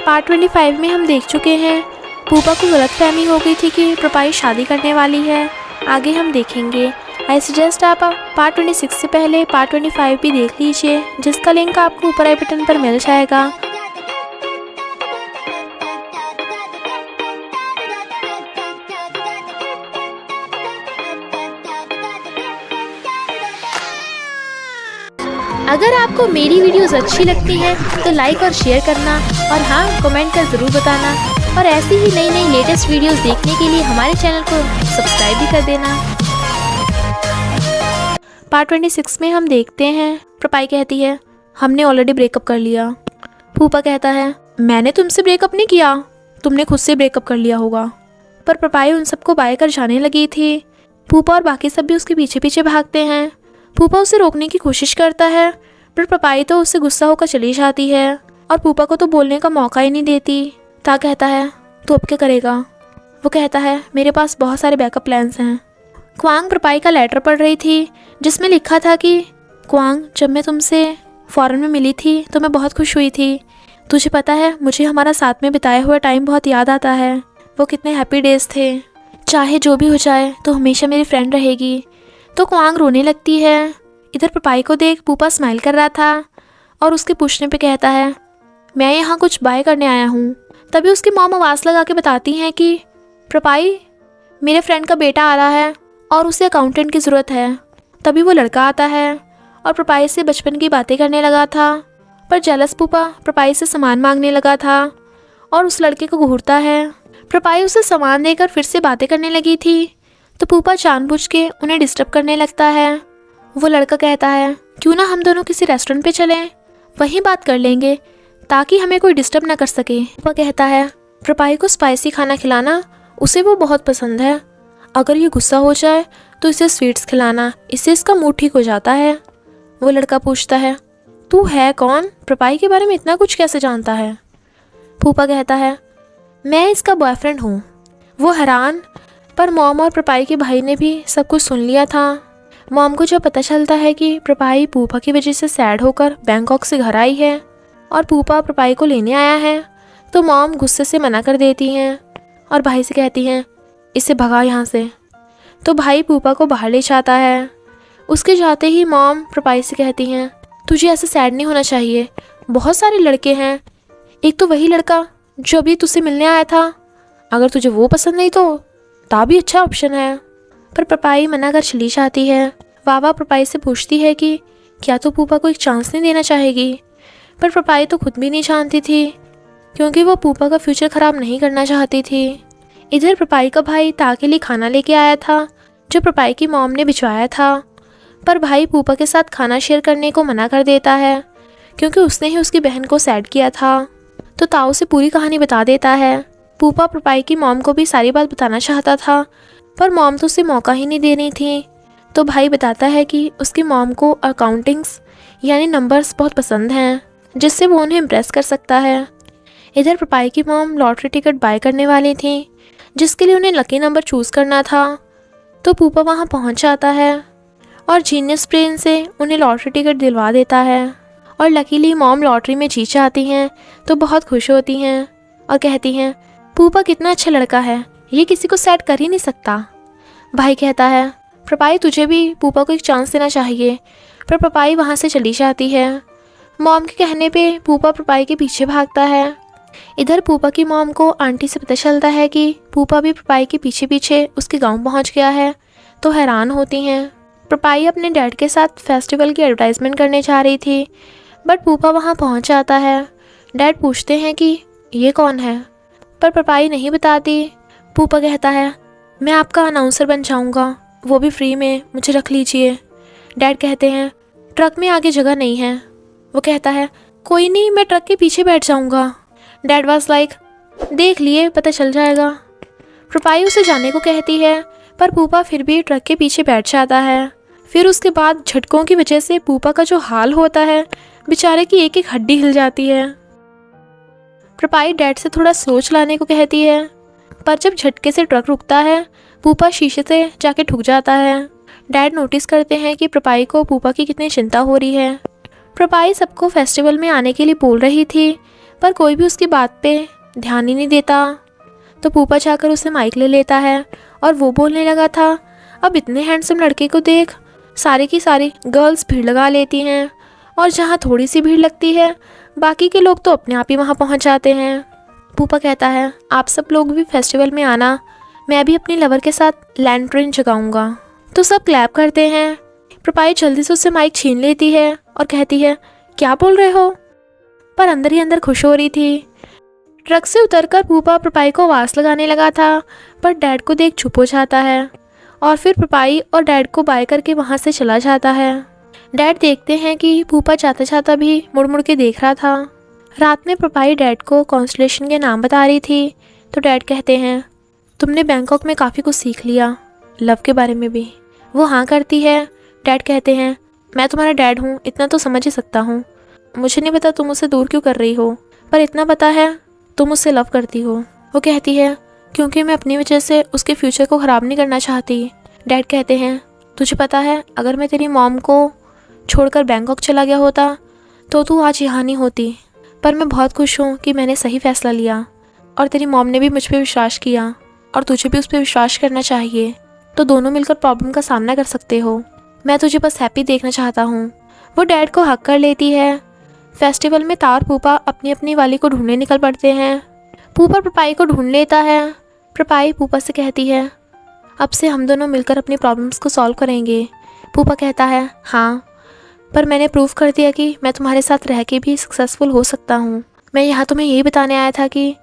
Part 25 में हम देख चुके हैं पूपा को गलतफहमी हो गई थी कि प्रपाई शादी करने वाली है। आगे हम देखेंगे। आई सजेस्ट आप पार्ट 26 से पहले पार्ट 25 भी देख लीजिए, जिसका लिंक आपको ऊपर आई बटन पर मिल जाएगा। अगर आपको मेरी वीडियोस अच्छी लगती हैं तो लाइक और शेयर करना, और हाँ, कमेंट कर ज़रूर बताना। और ऐसी ही नई नई लेटेस्ट वीडियोस देखने के लिए हमारे चैनल को सब्सक्राइब भी कर देना। पार्ट 26 में हम देखते हैं प्रपाई कहती है हमने ऑलरेडी ब्रेकअप कर लिया। पूपा कहता है मैंने तुमसे ब्रेकअप नहीं किया, तुमने खुद से ब्रेकअप कर लिया होगा। पर प्रपाई उन सबको बाय कर जाने लगी थी। पूपा और बाकी सब भी उसके पीछे पीछे भागते हैं। पूपा उसे रोकने की कोशिश करता है, पर प्रपाई तो उससे गुस्सा होकर चली जाती है और पूपा को तो बोलने का मौका ही नहीं देती। ता कहता है तू अब क्या करेगा? वो कहता है मेरे पास बहुत सारे बैकअप प्लान्स हैं। क्वांग प्रपाई का लेटर पढ़ रही थी, जिसमें लिखा था कि क्वांग, जब मैं तुमसे फॉरेन में मिली थी तो मैं बहुत खुश हुई थी। तुझे पता है, मुझे हमारा साथ में बिताया हुआ टाइम बहुत याद आता है। वो कितने हैप्पी डेज थे। चाहे जो भी हो जाए तो हमेशा मेरी फ्रेंड रहेगी। तो क्वांग रोने लगती है। इधर प्रपाई को देख पूपा स्माइल कर रहा था और उसके पूछने पे कहता है मैं यहाँ कुछ बाय करने आया हूँ। तभी उसकी मॉम आवाज़ लगा के बताती हैं कि प्रपाई, मेरे फ्रेंड का बेटा आ रहा है और उसे अकाउंटेंट की ज़रूरत है। तभी वो लड़का आता है और प्रपाई से बचपन की बातें करने लगा था, पर जेलस पूपा प्रपाई से सामान मांगने लगा था और उस लड़के को घूरता है। प्रपाई उसे सामान देकर फिर से बातें करने लगी थी, तो पूपा जानबूझ के उन्हें डिस्टर्ब करने लगता है। वो लड़का कहता है क्यों ना हम दोनों किसी रेस्टोरेंट पे चलें, वहीं बात कर लेंगे ताकि हमें कोई डिस्टर्ब ना कर सके। पूपा कहता है प्रपाई को स्पाइसी खाना खिलाना, उसे वो बहुत पसंद है। अगर ये गुस्सा हो जाए तो इसे स्वीट्स खिलाना, इससे इसका मूड ठीक हो जाता है। वो लड़का पूछता है तू है कौन, प्रपाई के बारे में इतना कुछ कैसे जानता है? पूपा कहता है मैं इसका बॉयफ्रेंड हूँ। वो हैरान, पर मॉम और प्रपाई के भाई ने भी सब कुछ सुन लिया था। मॉम को जब पता चलता है कि प्रपाई पूपा की वजह से सैड होकर बैंकॉक से घर आई है और पूपा प्रपाई को लेने आया है, तो मॉम गुस्से से मना कर देती हैं और भाई से कहती हैं इसे भगा यहाँ से। तो भाई पूपा को बाहर ले जाता है। उसके जाते ही मॉम प्रपाई से कहती हैं तुझे ऐसे सैड नहीं होना चाहिए, बहुत सारे लड़के हैं, एक तो वही लड़का जो अभी तुझसे मिलने आया था। अगर तुझे वो पसंद नहीं तो ता भी अच्छा ऑप्शन है। पर प्रपाई मना कर चली जाती है। वावा प्रपाई से पूछती है कि क्या तो पूपा को एक चांस नहीं देना चाहेगी, पर प्रपाई तो खुद भी नहीं जानती थी, क्योंकि वो पूपा का फ्यूचर ख़राब नहीं करना चाहती थी। इधर प्रपाई का भाई ता के लिए खाना लेके आया था, जो प्रपाई की मॉम ने भिजवाया था, पर भाई पूपा के साथ खाना शेयर करने को मना कर देता है, क्योंकि उसने ही उसकी बहन को सैड किया था। तो ताऊ से पूरी कहानी बता देता है। पूपा प्रपाई की मॉम को भी सारी बात बताना चाहता था, पर मॉम तो उसे मौका ही नहीं दे रही थी। तो भाई बताता है कि उसकी मॉम को अकाउंटिंग्स यानी नंबर्स बहुत पसंद हैं, जिससे वो उन्हें इम्प्रेस कर सकता है। इधर प्रपाई की मॉम लॉटरी टिकट बाय करने वाली थी, जिसके लिए उन्हें लकी नंबर चूज़ करना था। तो पूपा वहाँ पहुँच जाता है और जीनियस ब्रेन से उन्हें लॉटरी टिकट दिलवा देता है। और लकीली मॉम लॉटरी में जीत जाती हैं, तो बहुत खुश होती हैं और कहती हैं पूपा कितना अच्छा लड़का है, ये किसी को सैड कर ही नहीं सकता। भाई कहता है प्रपाई तुझे भी पूपा को एक चांस देना चाहिए, पर प्रपाई वहाँ से चली जाती है। मॉम के कहने पे पूपा प्रपाई के पीछे भागता है। इधर पूपा की मॉम को आंटी से पता चलता है कि पूपा भी प्रपाई के पीछे पीछे उसके गांव पहुँच गया है, तो हैरान होती हैं। प्रपाई अपने डैड के साथ फेस्टिवल की एडवर्टाइजमेंट करने जा रही थी, बट पूपा वहाँ पहुँच जाता है। डैड पूछते हैं कि ये कौन है, पर प्रपाई नहीं बताती। पूपा कहता है मैं आपका अनाउंसर बन जाऊंगा, वो भी फ्री में, मुझे रख लीजिए। डैड कहते हैं ट्रक में आगे जगह नहीं है। वो कहता है कोई नहीं, मैं ट्रक के पीछे बैठ जाऊंगा। डैड वाज लाइक देख लिए, पता चल जाएगा। प्रपाई उसे जाने को कहती है, पर पूपा फिर भी ट्रक के पीछे बैठ जाता है। फिर उसके बाद झटकों की वजह से पूपा का जो हाल होता है, बेचारे की एक एक हड्डी हिल जाती है। प्रपाई डैड से थोड़ा स्लो चलाने को कहती है, पर जब झटके से ट्रक रुकता है, पूपा शीशे से जाके ठुक जाता है। डैड नोटिस करते हैं कि प्रपाई को पूपा की कितनी चिंता हो रही है। प्रपाई सबको फेस्टिवल में आने के लिए बोल रही थी, पर कोई भी उसकी बात पे ध्यान ही नहीं देता। तो फूफा जाकर उसे माइक ले लेता है और वो बोलने लगा था, अब इतने हैंडसम लड़के को देख, सारी की सारी गर्ल्स भीड़ लगा लेती हैं और जहाँ थोड़ी सी भीड़ लगती है बाकी के लोग तो अपने आप ही वहाँ पहुँच जाते हैं। फूफा कहता है, आप सब लोग भी फेस्टिवल में आना, मैं भी अपनी लवर के साथ लैंटर्न जगाऊंगा। तो सब क्लैप करते हैं। प्रपाई जल्दी से उससे माइक छीन लेती है और कहती है, क्या बोल रहे हो? पर अंदर ही अंदर खुश हो रही थी। ट्रक से उतरकर फूफा प्रपाई को आवाज़ लगाने लगा था, पर डैड को देख चुप हो जाता है और फिर प्रपाई और डैड को बाय करके वहाँ से चला जाता है। डैड देखते हैं कि फूफा जाता जाता भी मुड़ मुड़ के देख रहा था। रात में प्रपाई डैड को कॉन्स्टलेशन के नाम बता रही थी, तो डैड कहते हैं, तुमने बैंकॉक में काफ़ी कुछ सीख लिया, लव के बारे में भी। वो हाँ करती है। डैड कहते हैं, मैं तुम्हारा डैड हूँ, इतना तो समझ ही सकता हूँ। मुझे नहीं पता तुम मुझसे दूर क्यों कर रही हो, पर इतना पता है तुम मुझसे लव करती हो। वो कहती है, क्योंकि मैं अपनी वजह से उसके फ्यूचर को ख़राब नहीं करना चाहती। डैड कहते हैं, तुझे पता है अगर मैं तेरी मॉम को छोड़कर बैंकॉक चला गया होता तो तू आज यहाँ नहीं होती, पर मैं बहुत खुश हूँ कि मैंने सही फैसला लिया और तेरी मॉम ने भी मुझ पर विश्वास किया और तुझे भी उस पर विश्वास करना चाहिए, तो दोनों मिलकर प्रॉब्लम का सामना कर सकते हो। मैं तुझे बस हैप्पी देखना चाहता हूँ। वो डैड को हक कर लेती है। फेस्टिवल में तार फूफा अपनी अपनी वाली को ढूंढने निकल पड़ते हैं। फूफा प्रपाई को ढूंढ लेता है। प्रपाई फूफा से कहती है, अब से हम दोनों मिलकर अपनी प्रॉब्लम्स को सॉल्व करेंगे। फूफा कहता है, हाँ, पर मैंने प्रूव कर दिया कि मैं तुम्हारे साथ रह के भी सक्सेसफुल हो सकता हूँ। मैं यहाँ तुम्हें यही बताने आया था कि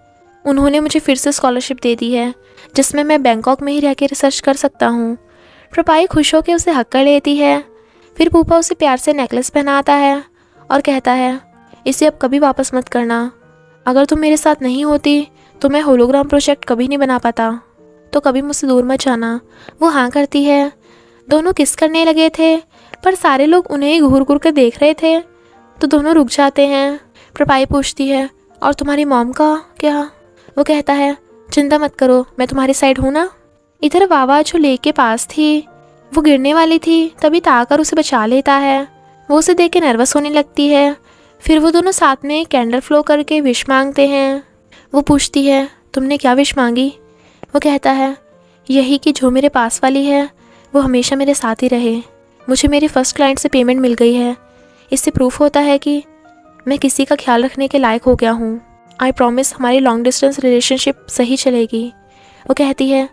उन्होंने मुझे फिर से स्कॉलरशिप दे दी है, जिसमें मैं बैंकॉक में ही रह के रिसर्च कर सकता हूँ। प्रपाई खुश होकर उसे हक कर लेती है। फिर फूफा उसे प्यार से नेकलेस पहनाता है और कहता है, इसे अब कभी वापस मत करना। अगर तुम मेरे साथ नहीं होती तो मैं होलोग्राम प्रोजेक्ट कभी नहीं बना पाता, तो कभी मुझसे दूर मत जाना। वो हाँ करती है। दोनों किस करने लगे थे, पर सारे लोग उन्हें ही घूर घूर कर देख रहे थे, तो दोनों रुक जाते हैं। प्रपाई पूछती है, और तुम्हारी मॉम का क्या? वो कहता है, चिंता मत करो, मैं तुम्हारी साइड हूँ ना। इधर वावा जो लेक के पास थी, वो गिरने वाली थी, तभी ताकर उसे बचा लेता है। वो उसे देख के नर्वस होने लगती है। फिर वो दोनों साथ में कैंडल फ्लो करके विश मांगते हैं। वो पूछती है, तुमने क्या विश मांगी? वो कहता है, यही कि जो मेरे पास वाली है वो हमेशा मेरे साथ ही रहे। मुझे मेरे फर्स्ट क्लाइंट से पेमेंट मिल गई है। इससे प्रूफ होता है कि मैं किसी का ख्याल रखने के लायक हो गया हूँ। आई प्रॉमिस हमारी लॉन्ग डिस्टेंस रिलेशनशिप सही चलेगी। वो कहती है,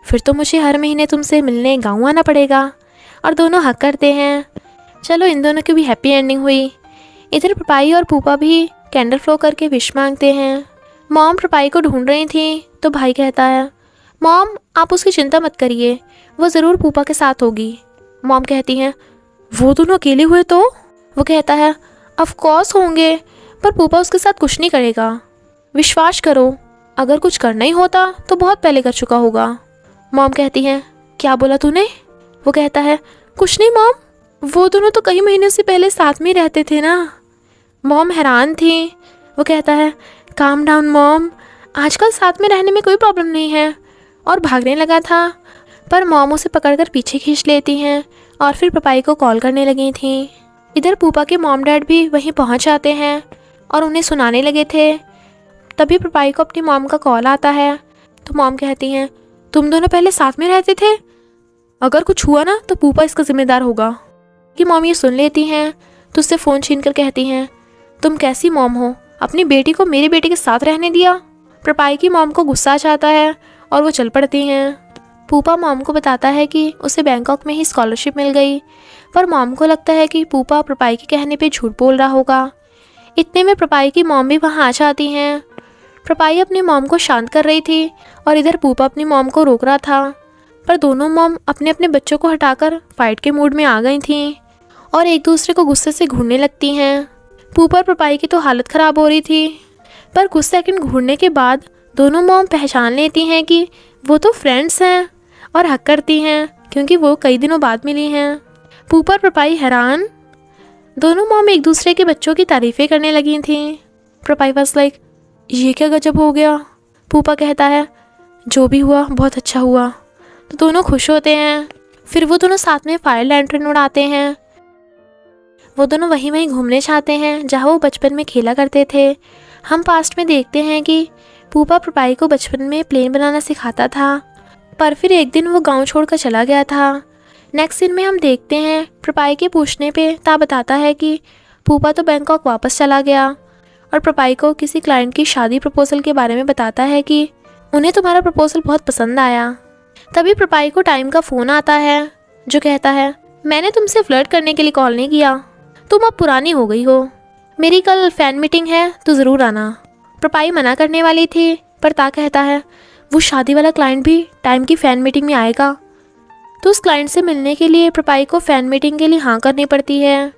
फिर तो मुझे हर महीने तुमसे मिलने गाँव आना पड़ेगा। और दोनों हक करते हैं। चलो, इन दोनों की भी हैप्पी एंडिंग हुई। इधर प्रपाई और फूफा भी कैंडल फ्लो करके विश मांगते हैं। मॉम प्रपाई को ढूंढ रही थी, तो भाई कहता है, मॉम आप उसकी चिंता मत करिए, वो ज़रूर फूफा के साथ होगी। मॉम कहती हैं, वो दोनों अकेले हुए तो? वो कहता है, ऑफ कोर्स होंगे, पर फूफा उसके साथ कुछ नहीं करेगा। विश्वास करो, अगर कुछ करना ही होता तो बहुत पहले कर चुका होगा। मॉम कहती हैं, क्या बोला तूने? वो कहता है, कुछ नहीं मॉम, वो दोनों तो कई महीनों से पहले साथ में रहते थे ना। मॉम हैरान थी। वो कहता है, काम डाउन मॉम, आजकल साथ में रहने में कोई प्रॉब्लम नहीं है। और भागने लगा था, पर मॉम उसे पकड़कर पीछे खींच लेती हैं और फिर प्रपाई को कॉल करने लगी थी। इधर फूफा के मॉम डैड भी वहीं पहुंच जाते हैं और उन्हें सुनाने लगे थे। तभी प्रपाई को अपनी मॉम का कॉल आता है, तो मॉम कहती हैं, तुम दोनों पहले साथ में रहते थे, अगर कुछ हुआ ना तो फूफा इसका जिम्मेदार होगा। कि मॉम ये सुन लेती हैं तो उससे फ़ोन छीन कर कहती हैं, तुम कैसी मॉम हो, अपनी बेटी को मेरे बेटे के साथ रहने दिया। प्रपाई की मॉम को गुस्सा आ जाता है और वो चल पड़ती हैं। फूफा मॉम को बताता है कि उसे बैंकॉक में ही स्कॉलरशिप मिल गई, पर मॉम को लगता है कि फूफा प्रपाई के कहने पे झूठ बोल रहा होगा। इतने में प्रपाई की मॉम भी वहाँ आ जाती हैं। प्रपाई अपनी मॉम को शांत कर रही थी और इधर फूफा अपनी मॉम को रोक रहा था, पर दोनों मॉम अपने अपने बच्चों को हटाकर फाइट के मूड में आ गई थीं और एक दूसरे को गुस्से से घूरने लगती हैं। फूफा और प्रपाई की तो हालत ख़राब हो रही थी, पर कुछ सेकंड घूरने के बाद दोनों मॉम पहचान लेती हैं कि वो तो फ्रेंड्स हैं और हक करती हैं क्योंकि वो कई दिनों बाद मिली हैं। फूफा और प्रपाई हैरान। दोनों मॉम एक दूसरे के बच्चों की तारीफ़ें करने लगी थीं। प्रपाई वाज लाइक, ये क्या गजब हो गया। फूफा कहता है, जो भी हुआ बहुत अच्छा हुआ। तो दोनों खुश होते हैं। फिर वो दोनों साथ में फायर लैंटर्न उड़ाते हैं। वो दोनों वहीं घूमने जाते हैं जहाँ वो बचपन में खेला करते थे। हम पास्ट में देखते हैं कि पूपा प्रपाई को बचपन में प्लेन बनाना सिखाता था, पर फिर एक दिन वो गांव छोड़कर चला गया था। नेक्स्ट सीन में हम देखते हैं प्रपाई के पूछने पे ता बताता है कि पूपा तो बैंकॉक वापस चला गया और प्रपाई को किसी क्लाइंट की शादी प्रपोजल के बारे में बताता है कि उन्हें तुम्हारा प्रपोजल बहुत पसंद आया। तभी प्रपाई को टाइम का फ़ोन आता है जो कहता है, मैंने तुमसे फ्लर्ट करने के लिए कॉल नहीं किया, तुम अब पुरानी हो गई हो, मेरी कल फ़ैन मीटिंग है तो ज़रूर आना। प्रपाई मना करने वाली थी पर ता कहता है वो शादी वाला क्लाइंट भी टाइम की फ़ैन मीटिंग में आएगा। तो उस क्लाइंट से मिलने के लिए प्रपाई को फ़ैन मीटिंग के लिए हाँ करनी पड़ती है,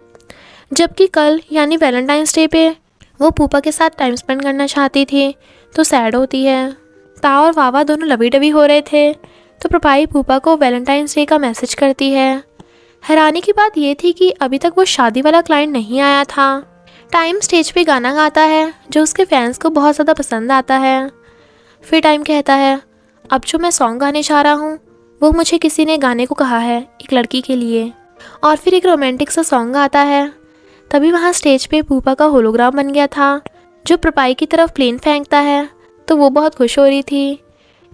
जबकि कल यानी वैलेंटाइंस डे पे वो पूपा के साथ टाइम स्पेंड करना चाहती थी तो सैड होती है। ता और वावा दोनों लवी डबी हो रहे थे तो प्रपाई पूपा को वैलेंटाइंस डे का मैसेज करती है। हैरानी की बात ये थी कि अभी तक वो शादी वाला क्लाइंट नहीं आया था। टाइम स्टेज पे गाना गाता है जो उसके फैंस को बहुत ज़्यादा पसंद आता है। फिर टाइम कहता है, अब जो मैं सॉन्ग गाने जा रहा हूँ वो मुझे किसी ने गाने को कहा है एक लड़की के लिए, और फिर एक रोमांटिक सा सॉन्ग आता है। तभी वहाँ स्टेज पे पूपा का होलोग्राम बन गया था जो प्रपाई की तरफ प्लेन फेंकता है, तो वो बहुत खुश हो रही थी।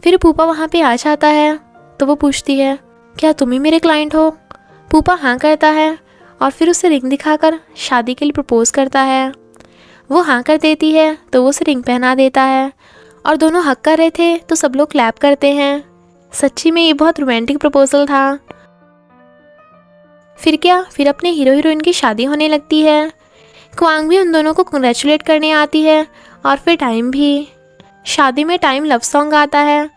फिर पूपा वहाँ पे आ जाता है तो वो पूछती है, क्या तुम ही मेरे क्लाइंट हो? पूपा हाँ करता है और फिर उसे रिंग दिखाकर शादी के लिए प्रपोज करता है। वो हाँ कर देती है तो वो उसे रिंग पहना देता है और दोनों हक कर रहे थे तो सब लोग क्लैप करते हैं। सच्ची में ये बहुत रोमांटिक प्रपोजल था। फिर क्या, फिर अपने हीरो हीरोइन की शादी होने लगती है। क्वांग भी उन दोनों को कंग्रेचुलेट करने आती है और फिर टाइम भी। शादी में टाइम लव सॉन्ग गाता है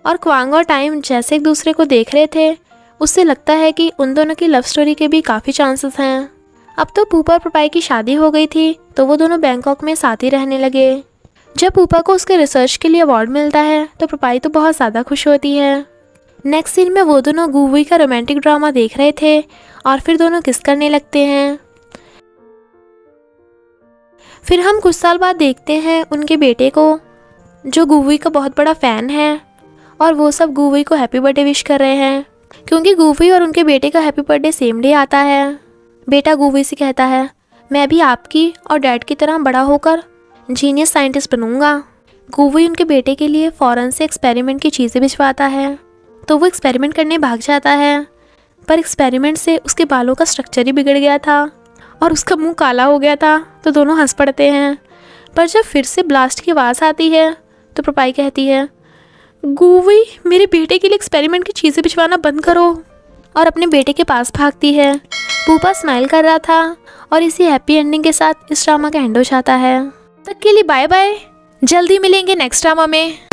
और क्वांग और टाइम जैसे एक दूसरे को देख रहे थे उससे लगता है कि उन दोनों की लव स्टोरी के भी काफ़ी चांसेस हैं। अब तो पूपा और प्रपाई की शादी हो गई थी तो वो दोनों बैंकॉक में साथ ही रहने लगे। जब पूपा को उसके रिसर्च के लिए अवार्ड मिलता है तो प्रपाई तो बहुत ज़्यादा खुश होती है। नेक्स्ट सीन में वो दोनों गूवी का रोमांटिक ड्रामा देख रहे थे और फिर दोनों किस करने लगते हैं। फिर हम कुछ साल बाद देखते हैं उनके बेटे को जो गूवी का बहुत बड़ा फ़ैन है और वो सब गूवी को हैप्पी बर्थडे विश कर रहे हैं क्योंकि गूवी और उनके बेटे का हैप्पी बर्थडे सेम डे आता है। बेटा गूवी से कहता है, मैं भी आपकी और डैड की तरह बड़ा होकर जीनियस साइंटिस्ट बनूंगा। गूवी उनके बेटे के लिए फ़ौरन से एक्सपेरिमेंट की चीज़ें भिजवाता है तो वो एक्सपेरिमेंट करने भाग जाता है, पर एक्सपेरिमेंट से उसके बालों का स्ट्रक्चर ही बिगड़ गया था और उसका मुंह काला हो गया था तो दोनों हंस पड़ते हैं। पर जब फिर से ब्लास्ट की आवाज़ आती है तो प्रपाई कहती है, गूवी मेरे बेटे के लिए एक्सपेरिमेंट की चीज़ें भिजवाना बंद करो, और अपने बेटे के पास भागती है। पूपा स्माइल कर रहा था और इसी हैप्पी एंडिंग के साथ इस ड्रामा का एंड हो जाता है। तब तक के लिए बाय बाय, जल्दी मिलेंगे नेक्स्ट ड्रामा में।